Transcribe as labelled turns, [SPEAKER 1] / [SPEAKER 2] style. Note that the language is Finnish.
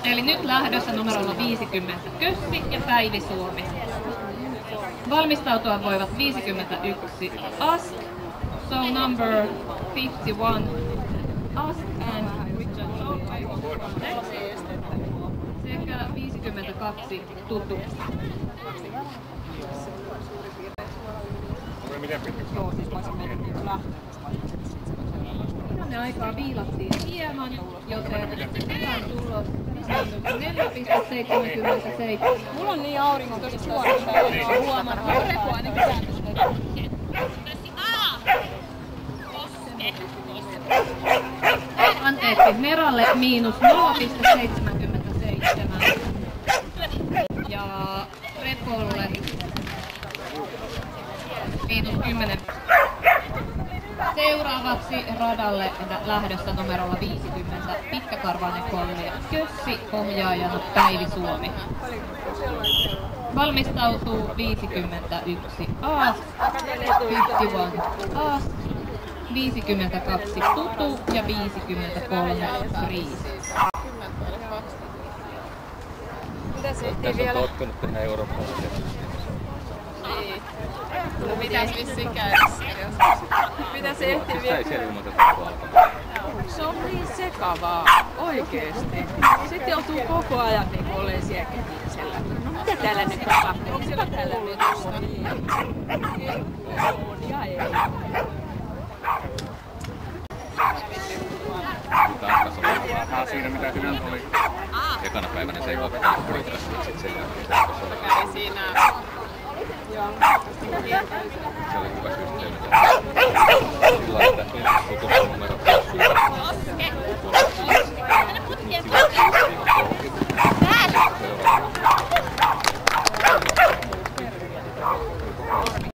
[SPEAKER 1] Eli nyt lähdössä numerolla 50 Kössi ja Päivi Suomi. Valmistautua voivat 51 Ask, so number 51 Ask and sekä 52 Tutu.
[SPEAKER 2] Joo, siis mä olisin mennyt niin
[SPEAKER 1] Ne aikaa viilattiin hieman, joten hyvän tulos 4,77.
[SPEAKER 2] mulla on niin auringon tosi suorassa, että on huomannut. Reku ainakin sääntöstä.
[SPEAKER 1] Anteeksi, Meralle miinus 0,77 ja Repolle miinus 10. Seuraavaksi radalle lähdössä numerolla 50 pitkäkarvainen kollega Kössi, ohjaajana Päivi Suomi. Valmistautuu 51 Aas, 51 Aas, 52 Tutu ja 53 Riis.
[SPEAKER 2] Mitä se ehtii vielä?
[SPEAKER 3] Tässä on tottunut tehdä eurooppalaisia.
[SPEAKER 2] Niin. No mitäs vissiin käydessä? Mitä se ehtii vielä?
[SPEAKER 3] Sitä ei siellä ilmoiteta tuolta.
[SPEAKER 2] Se on niin sekavaa, oikeesti. Sitten joutuu koko ajan niin olemaan siellä ketisellä. No mitä täällä nyt tapahtuu? Onko siellä täällä vedossa? On ja ei.
[SPEAKER 3] Tanskas oli siinä mitä hyvän oli. Ekana päivänä se ei opettanut kuitenkaan, mutta sitten sen jälkeen se
[SPEAKER 2] Kävi siinä. Joo.
[SPEAKER 3] oli hyvä systeemi.